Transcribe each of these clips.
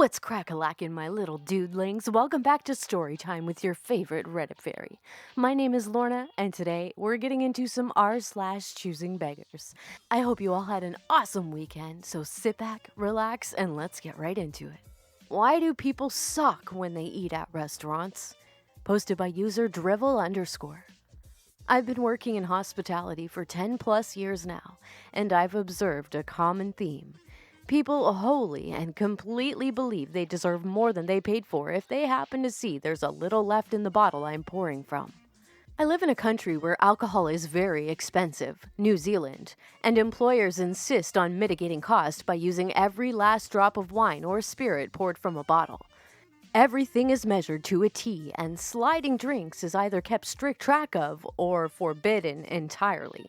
What's crack-a-lackin', my little dudelings? Welcome back to Storytime with your favorite Reddit fairy. My name is Lorna, and today we're getting into some r/ChoosingBeggars. I hope you all had an awesome weekend, so sit back, relax, and let's get right into it. Why do people suck when they eat at restaurants? Posted by user drivel_. I've been working in hospitality for 10 plus years now, and I've observed a common theme. People wholly and completely believe they deserve more than they paid for if they happen to see there's a little left in the bottle I'm pouring from. I live in a country where alcohol is very expensive, New Zealand, and employers insist on mitigating cost by using every last drop of wine or spirit poured from a bottle. Everything is measured to a T, and sliding drinks is either kept strict track of or forbidden entirely.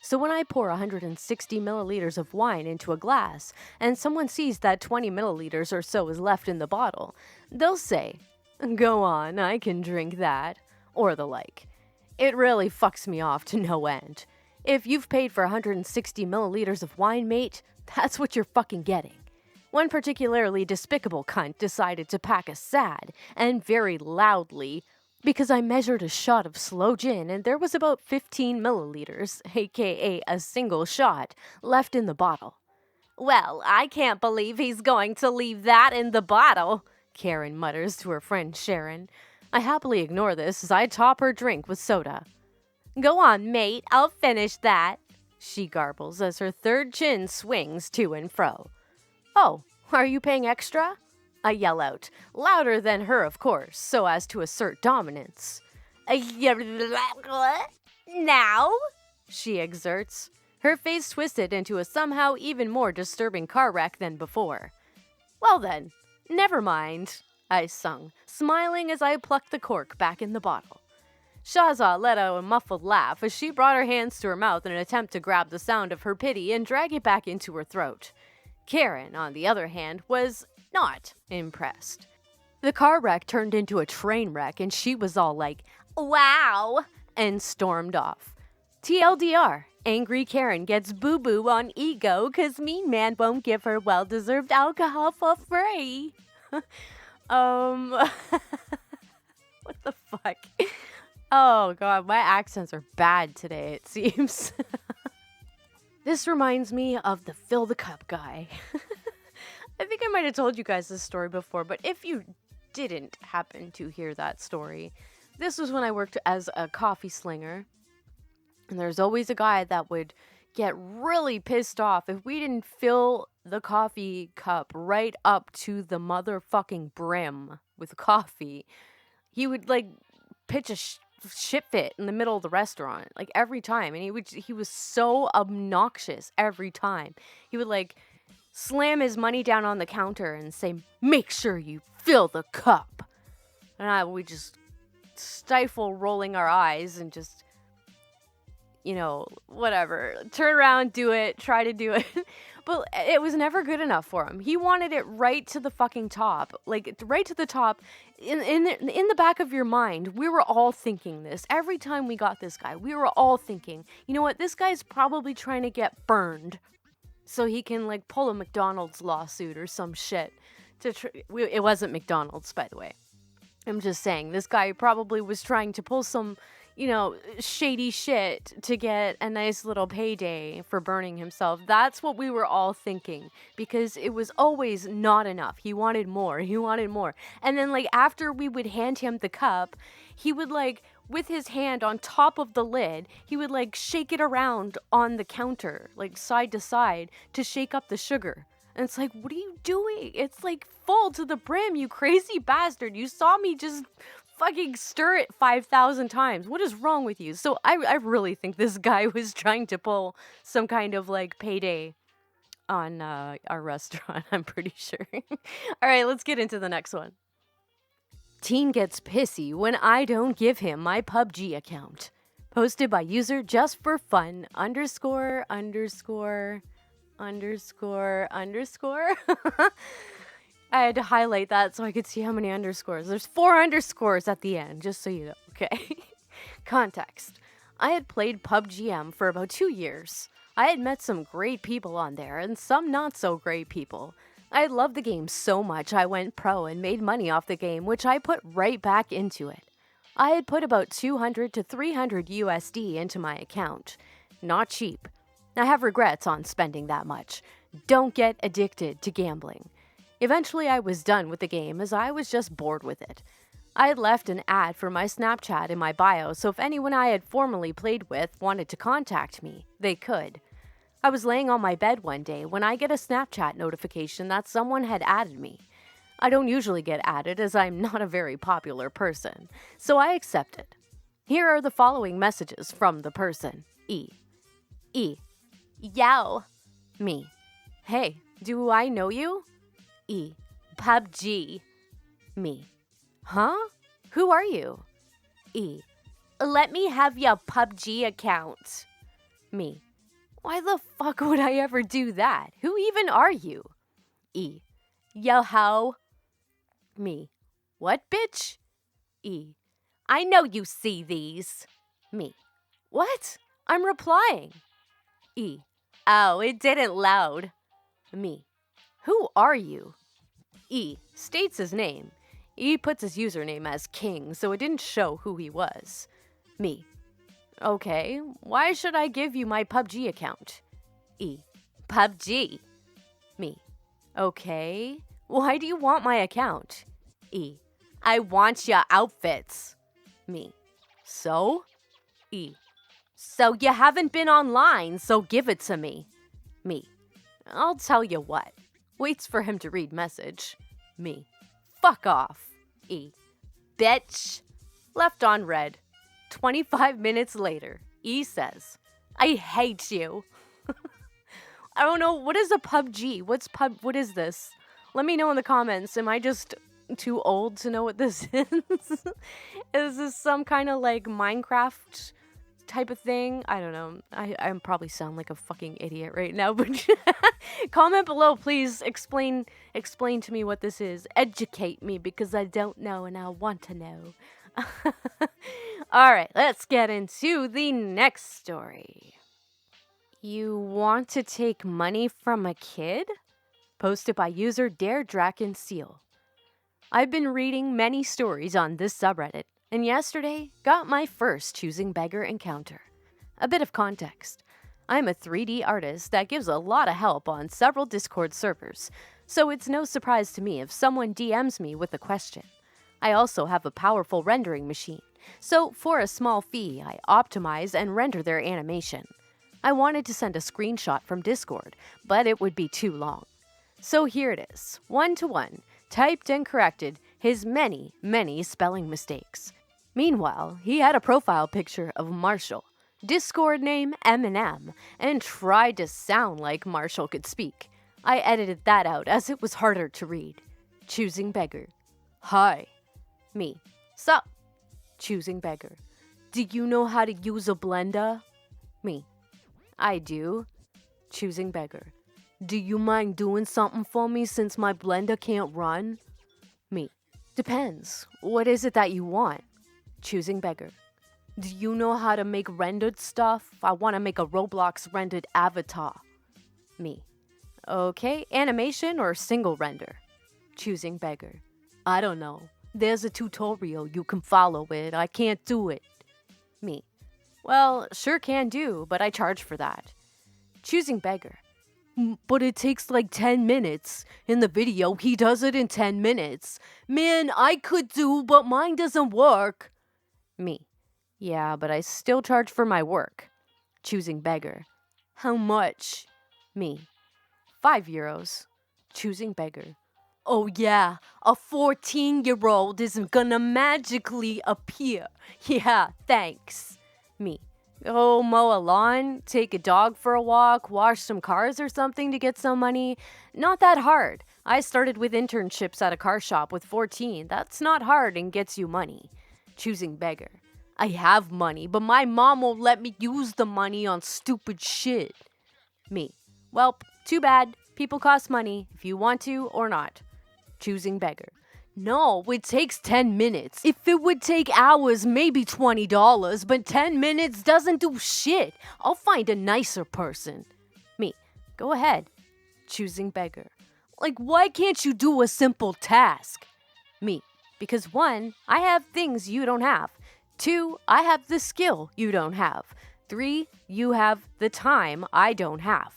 So when I pour 160 milliliters of wine into a glass, and someone sees that 20 milliliters or so is left in the bottle, they'll say, "Go on, I can drink that," or the like. It really fucks me off to no end. If you've paid for 160 milliliters of wine, mate, that's what you're fucking getting. One particularly despicable cunt decided to pack a sad, and very loudly, because I measured a shot of sloe gin and there was about 15 milliliters, aka a single shot, left in the bottle. "Well, I can't believe he's going to leave that in the bottle," Karen mutters to her friend Sharon. I happily ignore this as I top her drink with soda. "Go on, mate, I'll finish that," she garbles as her third chin swings to and fro. "Oh, are you paying extra?" I yell out, louder than her, of course, so as to assert dominance. "Now?" she exerts, her face twisted into a somehow even more disturbing car wreck than before. "Well then, never mind," I sung, smiling as I plucked the cork back in the bottle. Shaza let out a muffled laugh as she brought her hands to her mouth in an attempt to grab the sound of her pity and drag it back into her throat. Karen, on the other hand, was not impressed. The car wreck turned into a train wreck and she was all like, "Wow," and stormed off. TLDR, angry Karen gets boo-boo on ego 'cause mean man won't give her well-deserved alcohol for free. What the fuck? Oh god, my accents are bad today, it seems. This reminds me of the fill the cup guy. I think I might have told you guys this story before, but if you didn't happen to hear that story, this was when I worked as a coffee slinger. And there's always a guy that would get really pissed off if we didn't fill the coffee cup right up to the motherfucking brim with coffee. He would pitch a shit fit in the middle of the restaurant, every time. And he was so obnoxious every time. He would slam his money down on the counter and say, "Make sure you fill the cup." And we just stifle rolling our eyes and just, whatever. Turn around, do it, try to do it. But it was never good enough for him. He wanted it right to the fucking top. Right to the top. In the back of your mind, we were all thinking this. Every time we got this guy, we were all thinking, you know what, this guy's probably trying to get burned so he can pull a McDonald's lawsuit or some shit. It wasn't McDonald's, by the way. I'm just saying, this guy probably was trying to pull some, shady shit to get a nice little payday for burning himself. That's what we were all thinking, because it was always not enough. He wanted more. And then, after we would hand him the cup, he would, with his hand on top of the lid, he would, shake it around on the counter, side to side, to shake up the sugar. And it's what are you doing? It's, full to the brim, you crazy bastard. You saw me just fucking stir it 5,000 times. What is wrong with you? So I really think this guy was trying to pull some kind of, payday on our restaurant. I'm pretty sure. All right, let's get into the next one. Teen gets pissy when I don't give him my PUBG account. Posted by user just for fun ______. I had to highlight that so I could see how many underscores. There's 4 underscores at the end, just so you know, okay? Context. I had played PUBG for about 2 years. I had met some great people on there and some not so great people. I loved the game so much I went pro and made money off the game, which I put right back into it. I had put about 200 to 300 USD into my account. Not cheap. I have regrets on spending that much. Don't get addicted to gambling. Eventually, I was done with the game as I was just bored with it. I had left an ad for my Snapchat in my bio, so if anyone I had formerly played with wanted to contact me, they could. I was laying on my bed one day when I get a Snapchat notification that someone had added me. I don't usually get added as I'm not a very popular person, so I accepted. Here are the following messages from the person. E. Yo. Me. Hey, do I know you? E. PUBG. Me. Huh? Who are you? E. Let me have your PUBG account. Me. Why the fuck would I ever do that? Who even are you? E. Yo ho. Me. What, bitch? E. I know you see these. Me. What? I'm replying. E. Oh, it didn't load. Me. Who are you? E. States his name. E puts his username as King, so it didn't show who he was. Me. Okay, why should I give you my PUBG account? E. PUBG. Me. Okay, why do you want my account? E. I want your outfits. Me. So? E. So you haven't been online, so give it to me. Me. I'll tell you what. Waits for him to read message. Me. Fuck off. E. Bitch. Left on red. 25 minutes later, E says, I hate you. I don't know, what is a PUBG? What is this? Let me know in the comments. Am I just too old to know what this is? Is this some kind of like Minecraft type of thing? I don't know. I probably sound like a fucking idiot right now, but comment below, please. Explain to me what this is. Educate me because I don't know and I want to know. All right, let's get into the next story. You want to take money from a kid? Posted by user DareDrakenSeal. I've been reading many stories on this subreddit, and yesterday got my first choosing beggar encounter. A bit of context. I'm a 3D artist that gives a lot of help on several Discord servers, so it's no surprise to me if someone DMs me with a question. I also have a powerful rendering machine, so for a small fee, I optimize and render their animation. I wanted to send a screenshot from Discord, but it would be too long. So here it is, 1-to-1, typed and corrected his many, many spelling mistakes. Meanwhile, he had a profile picture of Marshall, Discord name Eminem, and tried to sound like Marshall could speak. I edited that out as it was harder to read. Choosing beggar. Hi. Me. Sup? Choosing beggar. Do you know how to use a blender? Me. I do. Choosing beggar. Do you mind doing something for me since my blender can't run? Me. Depends. What is it that you want? Choosing beggar. Do you know how to make rendered stuff? I want to make a Roblox rendered avatar. Me. Okay, animation or single render? Choosing beggar. I don't know. There's a tutorial you can follow it. I can't do it. Me. Well, sure can do, but I charge for that. Choosing beggar. But it takes like 10 minutes. In the video, he does it in 10 minutes. Man, I could do, but mine doesn't work. Me. Yeah, but I still charge for my work. Choosing beggar. How much? Me. €5. Choosing beggar. Oh yeah, a 14-year-old isn't gonna magically appear. Yeah, thanks. Me. Go mow a lawn, take a dog for a walk, wash some cars or something to get some money. Not that hard. I started with internships at a car shop with 14. That's not hard and gets you money. Choosing beggar. I have money, but my mom won't let me use the money on stupid shit. Me. Well, too bad. People cost money if you want to or not. Choosing beggar. No, it takes 10 minutes. If it would take hours, maybe $20, but 10 minutes doesn't do shit. I'll find a nicer person. Me. Go ahead. Choosing beggar. Like, why can't you do a simple task? Me. Because 1, I have things you don't have. 2, I have the skill you don't have. 3, you have the time I don't have.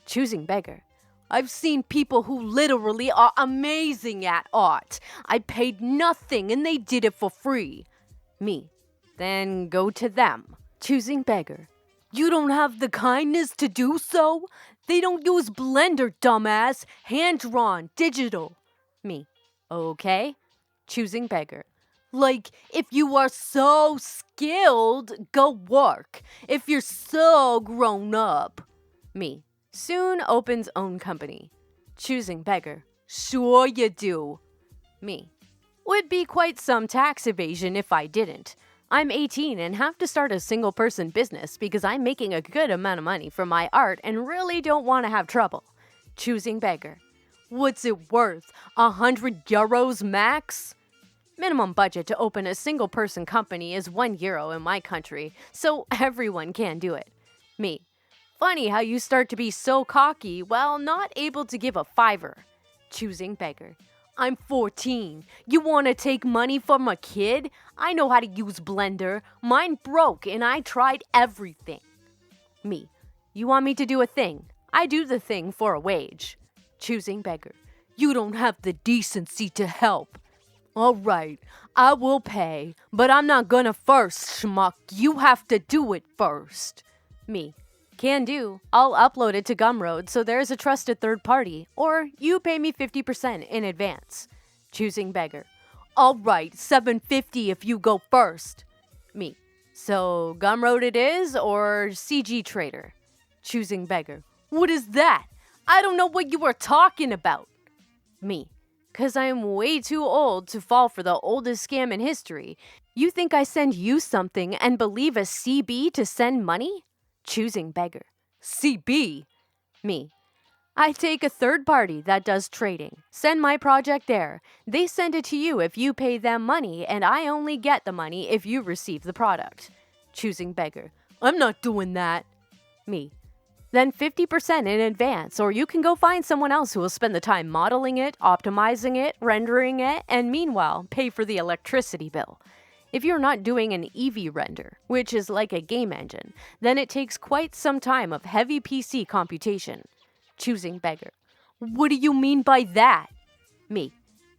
Choosing beggar. I've seen people who literally are amazing at art. I paid nothing and they did it for free. Me. Then go to them. Choosing beggar. You don't have the kindness to do so? They don't use Blender, dumbass. Hand-drawn, digital. Me. Okay. Choosing beggar. Like, if you are so skilled, go work. If you're so grown up. Me. Soon opens own company. Choosing beggar. Sure you do. Me. Would be quite some tax evasion if I didn't. I'm 18 and have to start a single-person business because I'm making a good amount of money from my art and really don't want to have trouble. Choosing beggar. What's it worth? €100 max? Minimum budget to open a single-person company is €1 in my country, so everyone can do it. Me. Funny how you start to be so cocky while not able to give a fiver. Choosing beggar. I'm 14. You want to take money from a kid? I know how to use Blender. Mine broke and I tried everything. Me. You want me to do a thing? I do the thing for a wage. Choosing beggar. You don't have the decency to help. All right, I will pay, but I'm not gonna first, schmuck. You have to do it first. Me. Can do. I'll upload it to Gumroad so there's a trusted third party, or you pay me 50% in advance. Choosing beggar. All right, $7.50 if you go first. Me. So Gumroad it is, or CG Trader? Choosing beggar. What is that? I don't know what you are talking about. Me. 'Cause I'm way too old to fall for the oldest scam in history. You think I send you something and believe a CB to send money? Choosing beggar. CB? Me. I take a third party that does trading. Send my project there. They send it to you if you pay them money, and I only get the money if you receive the product. Choosing beggar. I'm not doing that. Me. Then 50% in advance, or you can go find someone else who will spend the time modeling it, optimizing it, rendering it, and meanwhile, pay for the electricity bill. If you're not doing an Eevee render, which is like a game engine, then it takes quite some time of heavy PC computation. Choosing beggar. What do you mean by that? Me.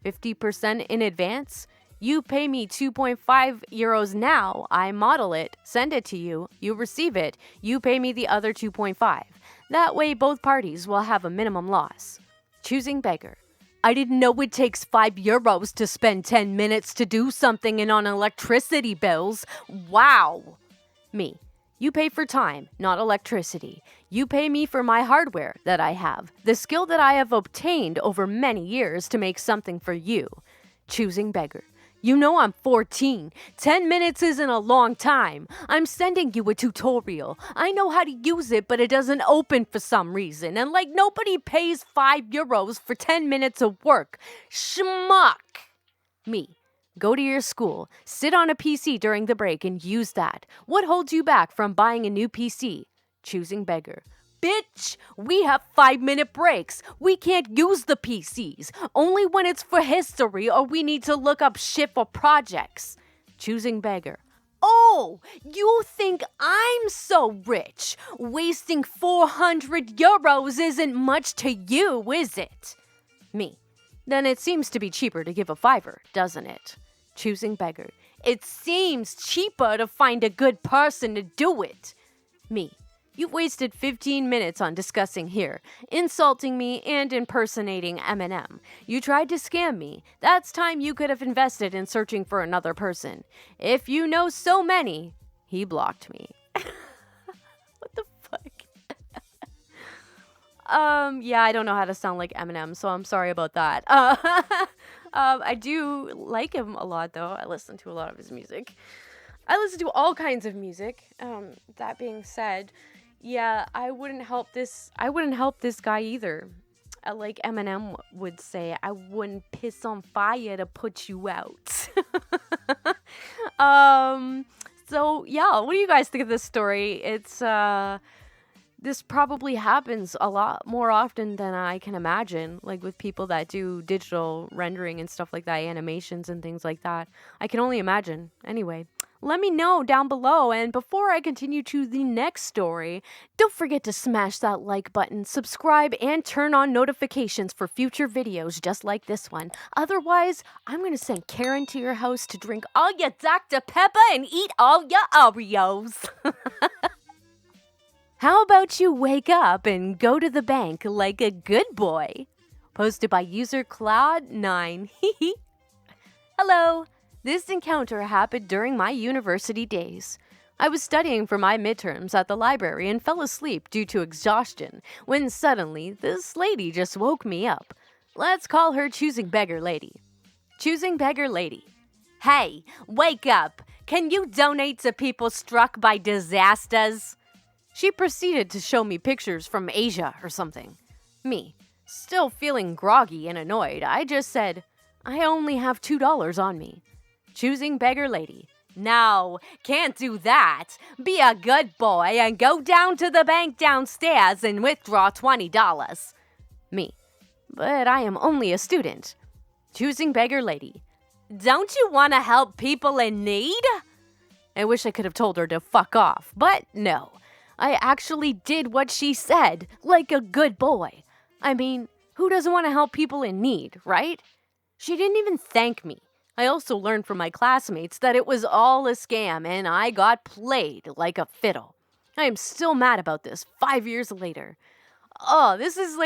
50% in advance? You pay me €2.5 now, I model it, send it to you, you receive it, you pay me the other 2.5. That way both parties will have a minimum loss. Choosing beggar. I didn't know it takes €5 to spend 10 minutes to do something and on electricity bills. Wow. Me. You pay for time, not electricity. You pay me for my hardware that I have, the skill that I have obtained over many years to make something for you. Choosing beggar. You know I'm 14. 10 minutes isn't a long time. I'm sending you a tutorial. I know how to use it, but it doesn't open for some reason. And like nobody pays €5 for 10 minutes of work. Schmuck. Me. Go to your school, sit on a PC during the break and use that. What holds you back from buying a new PC? Choosing beggar. Bitch, we have 5-minute breaks. We can't use the PCs. Only when it's for history or we need to look up shit for projects. Choosing beggar. Oh, you think I'm so rich? Wasting €400 isn't much to you, is it? Me. Then it seems to be cheaper to give a fiver, doesn't it? Choosing beggar. It seems cheaper to find a good person to do it. Me. You've wasted 15 minutes on discussing here, insulting me and impersonating Eminem. You tried to scam me. That's time you could have invested in searching for another person. If you know so many, he blocked me. What the fuck? Yeah, I don't know how to sound like Eminem, so I'm sorry about that. I do like him a lot, though. I listen to a lot of his music. I listen to all kinds of music. That being said, yeah, I wouldn't help this guy either. Like Eminem would say, I wouldn't piss on fire to put you out. So yeah, what do you guys think of this story? It's this probably happens a lot more often than I can imagine, like with people that do digital rendering and stuff like that, animations and things like that. I can only imagine. Anyway, let me know down below. And before I continue to the next story, don't forget to smash that like button, subscribe, and turn on notifications for future videos just like this one. Otherwise, I'm going to send Karen to your house to drink all your Dr. Pepper and eat all your Oreos. How about you wake up and go to the bank like a good boy? Posted by user Claude9. Hello. This encounter happened during my university days. I was studying for my midterms at the library and fell asleep due to exhaustion when suddenly this lady just woke me up. Let's call her Choosing Beggar Lady. Choosing Beggar Lady. Hey, wake up! Can you donate to people struck by disasters? She proceeded to show me pictures from Asia or something. Me, still feeling groggy and annoyed, I just said, I only have $2 on me. Choosing Beggar Lady. No, can't do that. Be a good boy and go down to the bank downstairs and withdraw $20. Me, but I am only a student. Choosing Beggar Lady. Don't you want to help people in need? I wish I could have told her to fuck off, but no. I actually did what she said, like a good boy. I mean, who doesn't want to help people in need, right? She didn't even thank me. I also learned from my classmates that it was all a scam and I got played like a fiddle. I am still mad about this 5 years later. Oh, this is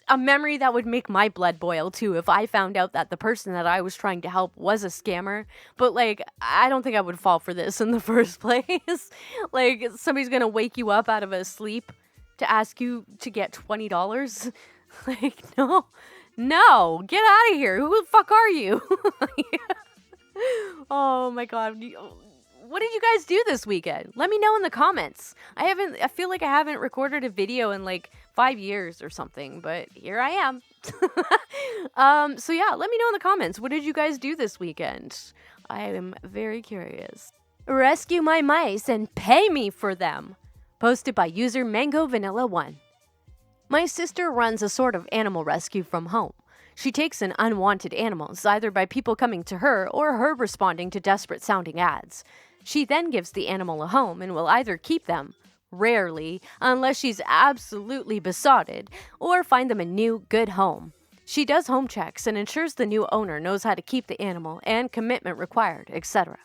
a memory that would make my blood boil too if I found out that the person that I was trying to help was a scammer. But I don't think I would fall for this in the first place. Somebody's gonna wake you up out of a sleep to ask you to get $20. No, get out of here. Who the fuck are you? Oh my God. What did you guys do this weekend? Let me know in the comments. I feel like I haven't recorded a video in 5 years or something, but here I am. So yeah, let me know in the comments. What did you guys do this weekend? I am very curious. Rescue my mice and pay me for them. Posted by user Mango Vanilla 1. My sister runs a sort of animal rescue from home. She takes in unwanted animals, either by people coming to her or her responding to desperate-sounding ads. She then gives the animal a home and will either keep them, rarely, unless she's absolutely besotted, or find them a new, good home. She does home checks and ensures the new owner knows how to keep the animal and commitment required, etc.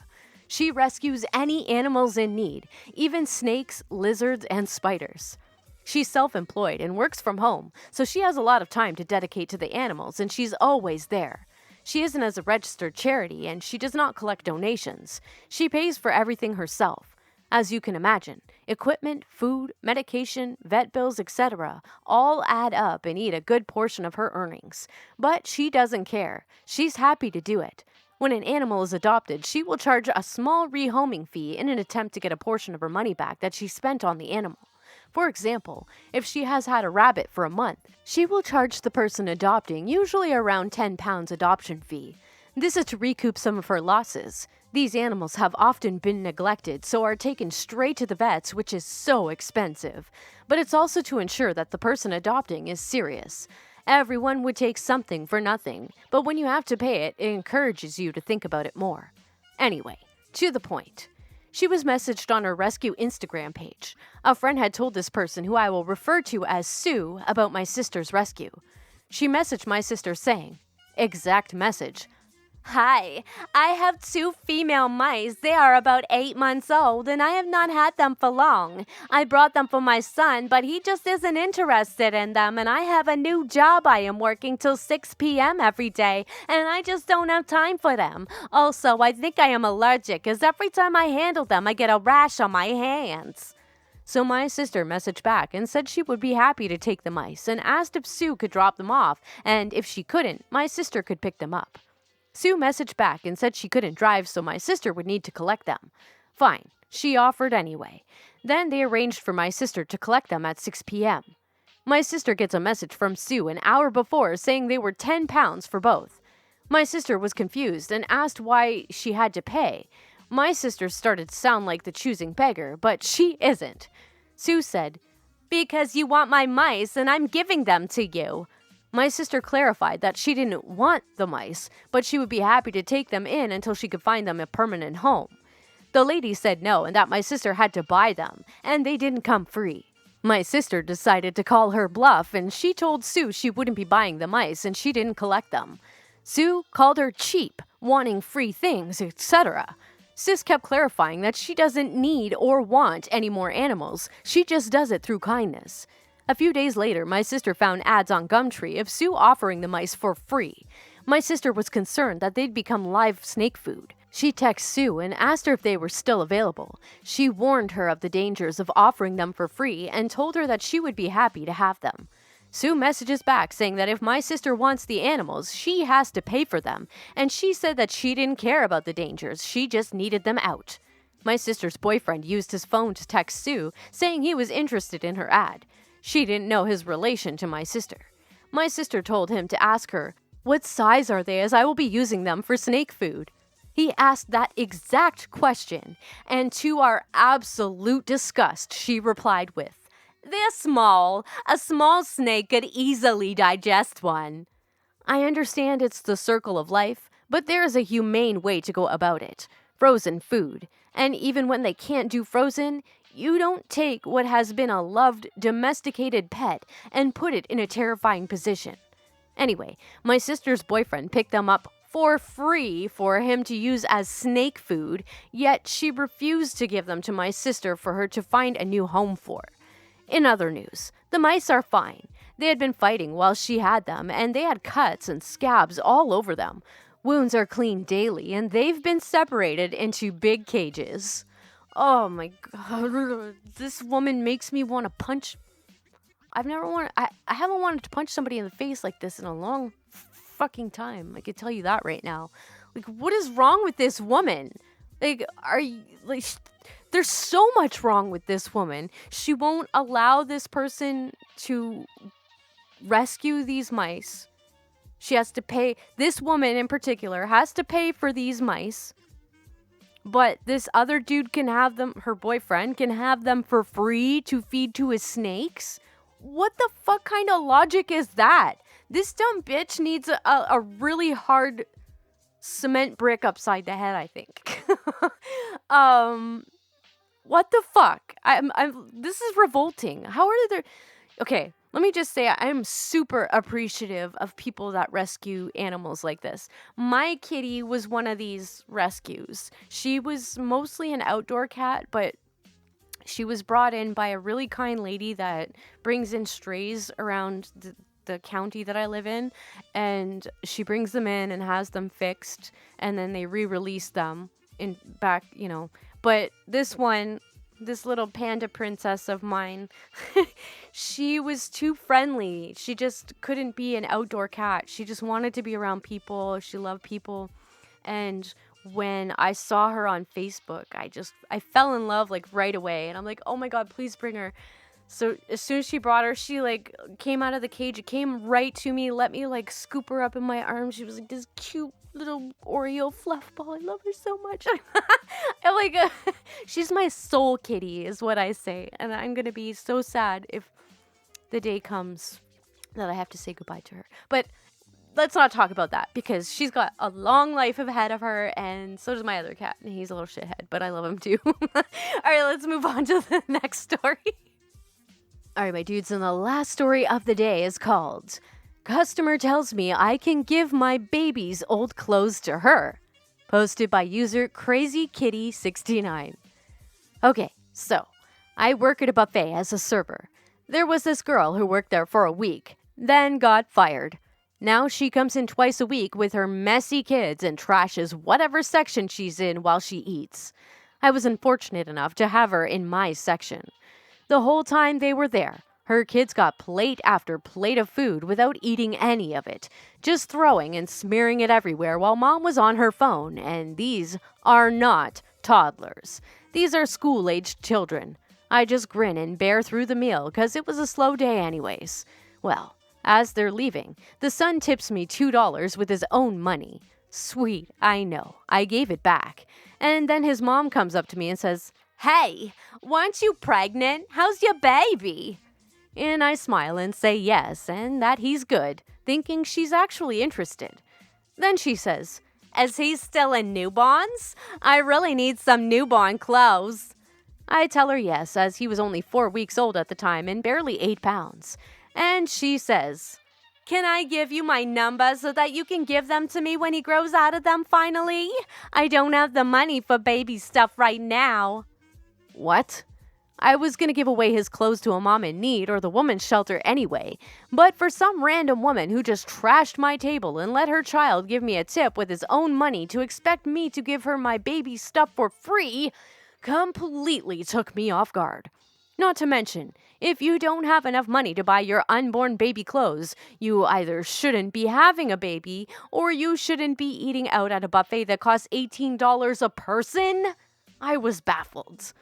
She rescues any animals in need, even snakes, lizards, and spiders. She's self-employed and works from home, so she has a lot of time to dedicate to the animals, and she's always there. She isn't as a registered charity, and she does not collect donations. She pays for everything herself. As you can imagine, equipment, food, medication, vet bills, etc. all add up and eat a good portion of her earnings. But she doesn't care. She's happy to do it. When an animal is adopted, she will charge a small rehoming fee in an attempt to get a portion of her money back that she spent on the animal. For example, if she has had a rabbit for a month, she will charge the person adopting usually around £10 adoption fee. This is to recoup some of her losses. These animals have often been neglected, so are taken straight to the vets, which is so expensive. But it's also to ensure that the person adopting is serious. Everyone would take something for nothing, but when you have to pay it, it encourages you to think about it more. Anyway, to the point. She was messaged on her rescue Instagram page. A friend had told this person, who I will refer to as Sue, about my sister's rescue. She messaged my sister saying, exact message, Hi, I have 2 female mice. They are about 8 months old, and I have not had them for long. I brought them for my son, but he just isn't interested in them, and I have a new job I am working till 6 p.m. every day, and I just don't have time for them. Also, I think I am allergic, as every time I handle them, I get a rash on my hands. So my sister messaged back and said she would be happy to take the mice, and asked if Sue could drop them off, and if she couldn't, my sister could pick them up. Sue messaged back and said she couldn't drive, so my sister would need to collect them. Fine, she offered anyway. Then they arranged for my sister to collect them at 6 p.m. My sister gets a message from Sue an hour before saying they were £10 for both. My sister was confused and asked why she had to pay. My sister started to sound like the choosing beggar, but she isn't. Sue said, Because you want my mice and I'm giving them to you. My sister clarified that she didn't want the mice, but she would be happy to take them in until she could find them a permanent home. The lady said no and that my sister had to buy them, and they didn't come free. My sister decided to call her bluff, and she told Sue she wouldn't be buying the mice and she didn't collect them. Sue called her cheap, wanting free things, etc. Sis kept clarifying that she doesn't need or want any more animals. She just does it through kindness. A few days later, my sister found ads on Gumtree of Sue offering the mice for free. My sister was concerned that they'd become live snake food. She texted Sue and asked her if they were still available. She warned her of the dangers of offering them for free and told her that she would be happy to have them. Sue messages back saying that if my sister wants the animals, she has to pay for them, and she said that she didn't care about the dangers, she just needed them out. My sister's boyfriend used his phone to text Sue, saying he was interested in her ad. She didn't know his relation to my sister. My sister told him to ask her, "What size are they, as I will be using them for snake food?" He asked that exact question, and to our absolute disgust, she replied with, "They're small. A small snake could easily digest one." I understand it's the circle of life, but there is a humane way to go about it. Frozen food. And even when they can't do frozen, you don't take what has been a loved, domesticated pet and put it in a terrifying position. Anyway, my sister's boyfriend picked them up for free for him to use as snake food, yet she refused to give them to my sister for her to find a new home for. In other news, the mice are fine. They had been fighting while she had them, and they had cuts and scabs all over them. Wounds are cleaned daily, and they've been separated into big cages. Oh my god, this woman makes me want to punch. I haven't wanted to punch somebody in the face like this in a long fucking time. I can tell you that right now. Like, what is wrong with this woman? Like, there's so much wrong with this woman. She won't allow this person to rescue these mice. She has to pay, this woman in particular has to pay for these mice. But this other dude can have them, her boyfriend can have them for free to feed to his snakes? What the fuck kind of logic is that? This dumb bitch needs a really hard cement brick upside the head, I think. What the fuck? This is revolting. How are there? Okay, let me just say I am super appreciative of people that rescue animals like this. My kitty was one of these rescues. She was mostly an outdoor cat, but she was brought in by a really kind lady that brings in strays around the county that I live in, and she brings them in and has them fixed, and then they re-release them in back, But this one, this little panda princess of mine, she was too friendly. She just couldn't be an outdoor cat. She just wanted to be around people. She loved people. And when I saw her on Facebook, I fell in love like right away. And I'm like, oh my God, please bring her. So as soon as she brought her, she like came out of the cage. It came right to me, let me like scoop her up in my arms. She was like this cute little Oreo fluff ball. I love her so much. I'm like, she's my soul kitty is what I say. And I'm going to be so sad if the day comes that I have to say goodbye to her. But let's not talk about that because she's got a long life ahead of her, and so does my other cat. And he's a little shithead, but I love him too. All right, let's move on to the next story. All right, my dudes, and the last story of the day is called "Customer Tells Me I Can Give My Baby's Old Clothes to Her." Posted by user CrazyKitty69. Okay, so I work at a buffet as a server. There was this girl who worked there for a week, then got fired. Now she comes in twice a week with her messy kids and trashes whatever section she's in while she eats. I was unfortunate enough to have her in my section. The whole time they were there, her kids got plate after plate of food without eating any of it, just throwing and smearing it everywhere while mom was on her phone, and these are not toddlers. These are school-aged children. I just grin and bear through the meal because it was a slow day anyways. Well, as they're leaving, the son tips me $2 with his own money. Sweet, I know. I gave it back. And then his mom comes up to me and says, "Hey, weren't you pregnant? How's your baby?" And I smile and say yes, and that he's good, thinking she's actually interested. Then she says, "Is he still in newborns? I really need some newborn clothes." I tell her yes, as he was only 4 weeks old at the time and barely 8 pounds. And she says, "Can I give you my number so that you can give them to me when he grows out of them finally? I don't have the money for baby stuff right now." What? I was going to give away his clothes to a mom in need or the woman's shelter anyway, but for some random woman who just trashed my table and let her child give me a tip with his own money to expect me to give her my baby stuff for free completely took me off guard. Not to mention, if you don't have enough money to buy your unborn baby clothes, you either shouldn't be having a baby or you shouldn't be eating out at a buffet that costs $18 a person. I was baffled.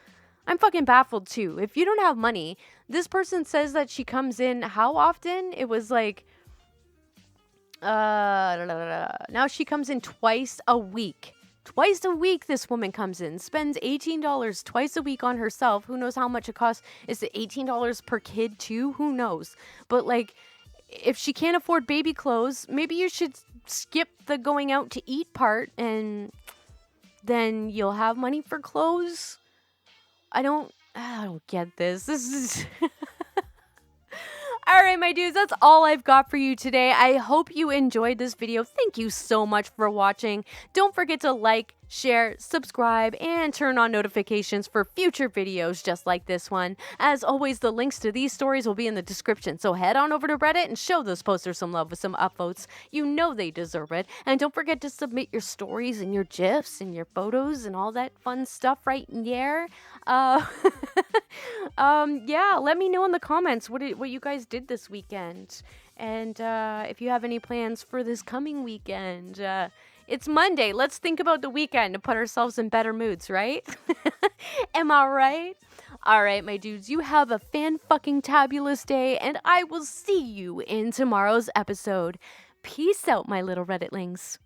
I'm fucking baffled too. If you don't have money, this person says that she comes in how often? It was like, now she comes in twice a week. Twice a week, this woman comes in, spends $18 twice a week on herself. Who knows how much it costs? Is it $18 per kid too? Who knows? But like, if she can't afford baby clothes, maybe you should skip the going out to eat part and then you'll have money for clothes. I don't get this. This is All right, my dudes, that's all I've got for you today. I hope you enjoyed this video. Thank you so much for watching. Don't forget to like, share, subscribe, and turn on notifications for future videos just like this one. As always, the links to these stories will be in the description, so head on over to Reddit and show those posters some love with some upvotes. You know they deserve it. And don't forget to submit your stories and your GIFs and your photos and all that fun stuff right in there. Yeah, let me know in the comments what you guys did this weekend. And if you have any plans for this coming weekend. It's Monday. Let's think about the weekend to put ourselves in better moods, right? Am I right? All right, my dudes, you have a fan-fucking-tabulous day, and I will see you in tomorrow's episode. Peace out, my little Redditlings.